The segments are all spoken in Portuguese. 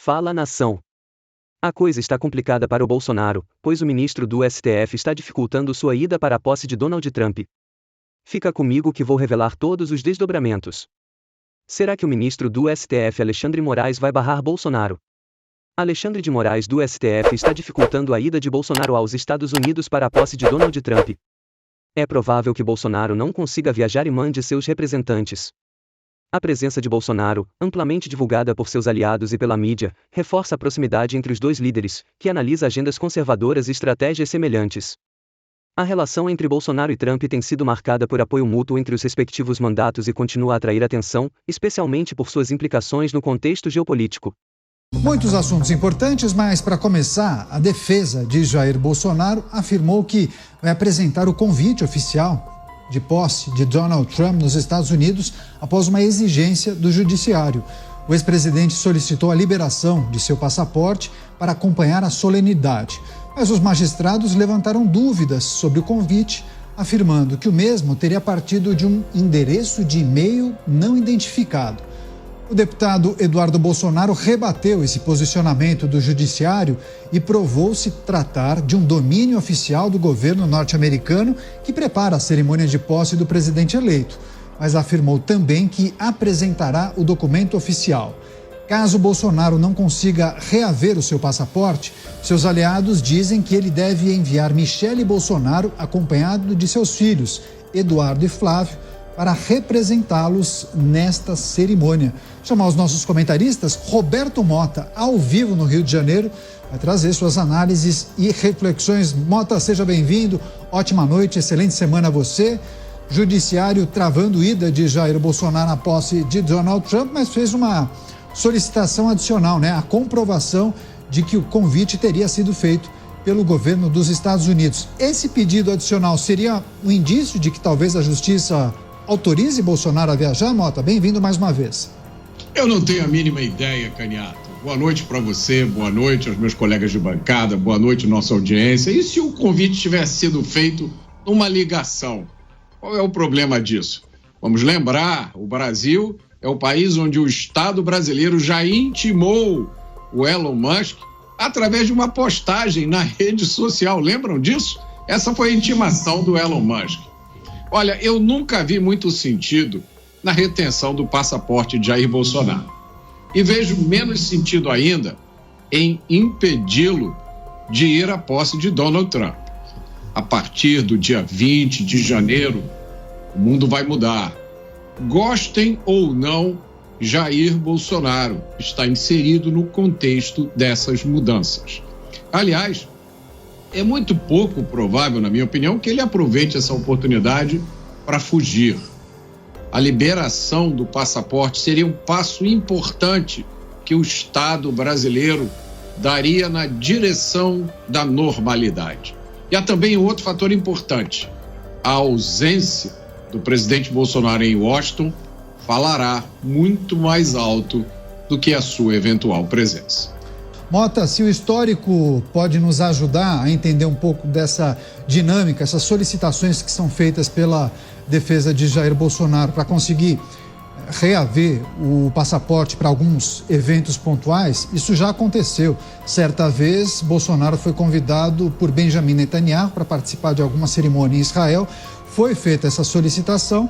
Fala nação. A coisa está complicada para o Bolsonaro, pois o ministro do STF está dificultando sua ida para a posse de Donald Trump. Fica comigo que vou revelar todos os desdobramentos. Será que o ministro do STF Alexandre Moraes vai barrar Bolsonaro? Alexandre de Moraes do STF está dificultando a ida de Bolsonaro aos Estados Unidos para a posse de Donald Trump. É provável que Bolsonaro não consiga viajar e mande seus representantes. A presença de Bolsonaro, amplamente divulgada por seus aliados e pela mídia, reforça a proximidade entre os dois líderes, que analisa agendas conservadoras e estratégias semelhantes. A relação entre Bolsonaro e Trump tem sido marcada por apoio mútuo entre os respectivos mandatos e continua a atrair atenção, especialmente por suas implicações no contexto geopolítico. Muitos assuntos importantes, mas para começar, a defesa de Jair Bolsonaro afirmou que vai apresentar o convite oficial de posse de Donald Trump nos Estados Unidos após uma exigência do judiciário. O ex-presidente solicitou a liberação de seu passaporte para acompanhar a solenidade, mas os magistrados levantaram dúvidas sobre o convite, afirmando que o mesmo teria partido de um endereço de e-mail não identificado. O deputado Eduardo Bolsonaro rebateu esse posicionamento do judiciário e provou-se tratar de um domínio oficial do governo norte-americano que prepara a cerimônia de posse do presidente eleito, mas afirmou também que apresentará o documento oficial. Caso Bolsonaro não consiga reaver o seu passaporte, seus aliados dizem que ele deve enviar Michele Bolsonaro acompanhado de seus filhos, Eduardo e Flávio, para representá-los nesta cerimônia. Chamar os nossos comentaristas, Roberto Mota, ao vivo no Rio de Janeiro, vai trazer suas análises e reflexões. Mota, seja bem-vindo, ótima noite, excelente semana a você. Judiciário travando ida de Jair Bolsonaro na posse de Donald Trump, mas fez uma solicitação adicional, a comprovação de que o convite teria sido feito pelo governo dos Estados Unidos. Esse pedido adicional seria um indício de que talvez a justiça autorize Bolsonaro a viajar, Mota? Bem-vindo mais uma vez. Eu não tenho a mínima ideia, Caniato. Boa noite para você, boa noite aos meus colegas de bancada, boa noite nossa audiência. E se o convite tivesse sido feito numa ligação? Qual é o problema disso? Vamos lembrar, o Brasil é o país onde o Estado brasileiro já intimou o Elon Musk através de uma postagem na rede social. Lembram disso? Essa foi a intimação do Elon Musk. Olha, eu nunca vi muito sentido na retenção do passaporte de Jair Bolsonaro. E vejo menos sentido ainda em impedi-lo de ir à posse de Donald Trump. A partir do dia 20 de janeiro, o mundo vai mudar. Gostem ou não, Jair Bolsonaro está inserido no contexto dessas mudanças. Aliás, é muito pouco provável, na minha opinião, que ele aproveite essa oportunidade para fugir. A liberação do passaporte seria um passo importante que o Estado brasileiro daria na direção da normalidade. E há também outro fator importante. A ausência do presidente Bolsonaro em Washington falará muito mais alto do que a sua eventual presença. Mota, se o histórico pode nos ajudar a entender um pouco dessa dinâmica, essas solicitações que são feitas pela defesa de Jair Bolsonaro para conseguir reaver o passaporte para alguns eventos pontuais, isso já aconteceu. Certa vez, Bolsonaro foi convidado por Benjamin Netanyahu para participar de alguma cerimônia em Israel, foi feita essa solicitação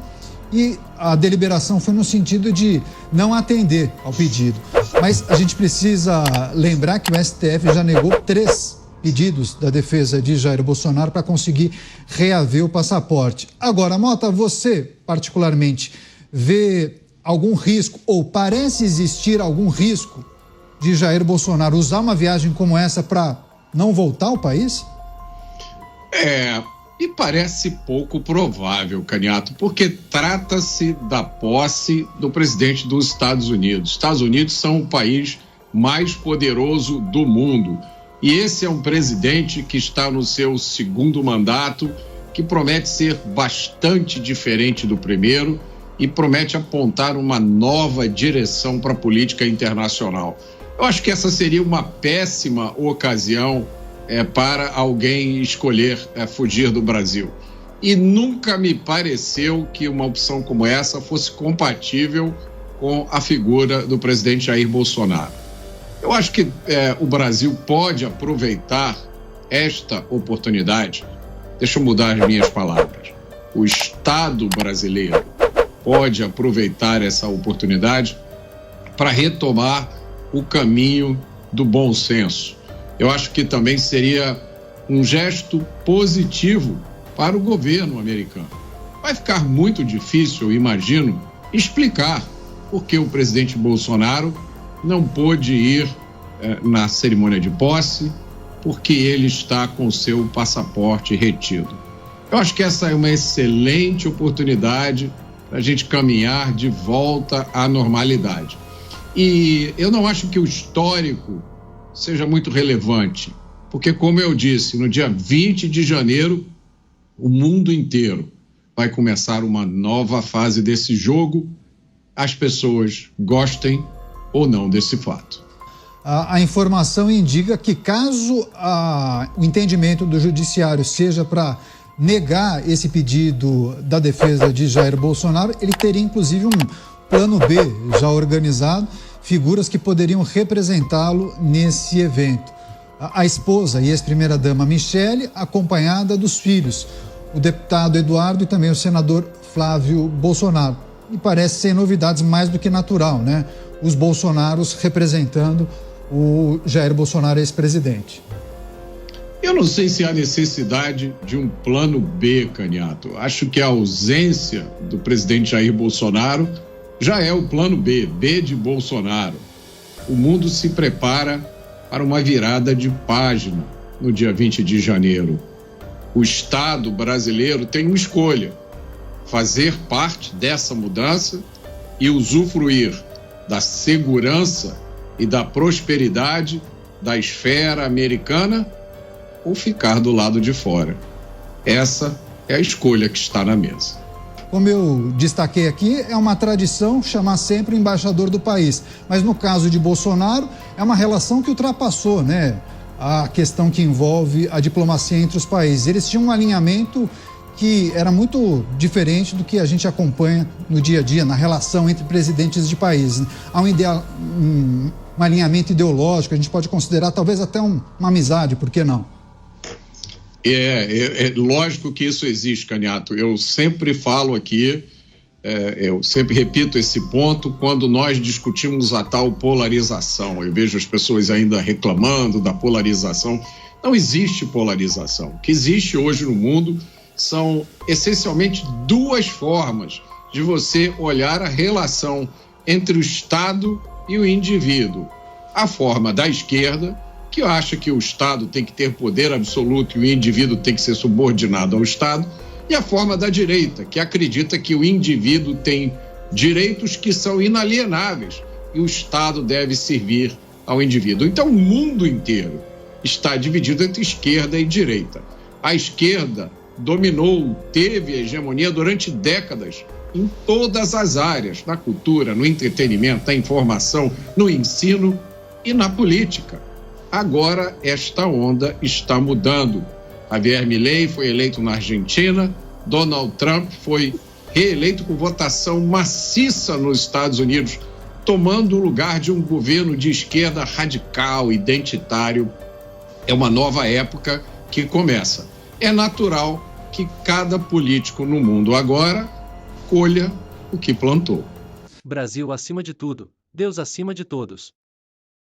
e a deliberação foi no sentido de não atender ao pedido. Mas a gente precisa lembrar que o STF já negou 3 pedidos da defesa de Jair Bolsonaro para conseguir reaver o passaporte. Agora, Mota, você particularmente vê algum risco ou parece existir algum risco de Jair Bolsonaro usar uma viagem como essa para não voltar ao país? E parece pouco provável, Caniato, porque trata-se da posse do presidente dos Estados Unidos. Os Estados Unidos são o país mais poderoso do mundo. E esse é um presidente que está no seu 2º mandato, que promete ser bastante diferente do primeiro e promete apontar uma nova direção para a política internacional. Eu acho que essa seria uma péssima ocasião para alguém escolher fugir do Brasil. E nunca me pareceu que uma opção como essa fosse compatível com a figura do presidente Jair Bolsonaro. Eu acho que o Brasil pode aproveitar esta oportunidade. Deixa eu mudar as minhas palavras. O Estado brasileiro pode aproveitar essa oportunidade para retomar o caminho do bom senso. Eu acho que também seria um gesto positivo para o governo americano. Vai ficar muito difícil, eu imagino, explicar por que o presidente Bolsonaro não pôde ir na cerimônia de posse, porque ele está com seu passaporte retido. Eu acho que essa é uma excelente oportunidade para a gente caminhar de volta à normalidade. E eu não acho que o histórico seja muito relevante, porque, como eu disse, no dia 20 de janeiro, o mundo inteiro vai começar uma nova fase desse jogo, as pessoas gostem ou não desse fato. A informação indica que, caso o entendimento do judiciário seja para negar esse pedido da defesa de Jair Bolsonaro, ele teria inclusive um plano B já organizado, figuras que poderiam representá-lo nesse evento. A esposa e ex-primeira-dama Michele, acompanhada dos filhos, o deputado Eduardo e também o senador Flávio Bolsonaro. E parece ser novidades mais do que natural, né? Os Bolsonaros representando o Jair Bolsonaro, ex-presidente. Eu não sei se há necessidade de um plano B, Caniato. Acho que a ausência do presidente Jair Bolsonaro já é o plano B, B de Bolsonaro. O mundo se prepara para uma virada de página no dia 20 de janeiro. O Estado brasileiro tem uma escolha: fazer parte dessa mudança e usufruir da segurança e da prosperidade da esfera americana, ou ficar do lado de fora. Essa é a escolha que está na mesa. Como eu destaquei aqui, é uma tradição chamar sempre o embaixador do país. Mas no caso de Bolsonaro, é uma relação que ultrapassou, né, a questão que envolve a diplomacia entre os países. Eles tinham um alinhamento que era muito diferente do que a gente acompanha no dia a dia, na relação entre presidentes de países. Há um alinhamento ideológico, a gente pode considerar talvez até uma amizade, por que não? É lógico que isso existe, Caniato. Eu sempre falo aqui, eu sempre repito esse ponto quando nós discutimos a tal polarização. Eu vejo as pessoas ainda reclamando da polarização. Não existe polarização. O que existe hoje no mundo são essencialmente duas formas de você olhar a relação entre o Estado e o indivíduo. A forma da esquerda, que acha que o Estado tem que ter poder absoluto e o indivíduo tem que ser subordinado ao Estado, e a forma da direita, que acredita que o indivíduo tem direitos que são inalienáveis e o Estado deve servir ao indivíduo. Então, o mundo inteiro está dividido entre esquerda e direita. A esquerda dominou, teve a hegemonia durante décadas em todas as áreas, na cultura, no entretenimento, na informação, no ensino e na política. Agora, esta onda está mudando. Javier Milei foi eleito na Argentina, Donald Trump foi reeleito com votação maciça nos Estados Unidos, tomando o lugar de um governo de esquerda radical, identitário. É uma nova época que começa. É natural que cada político no mundo agora colha o que plantou. Brasil acima de tudo, Deus acima de todos.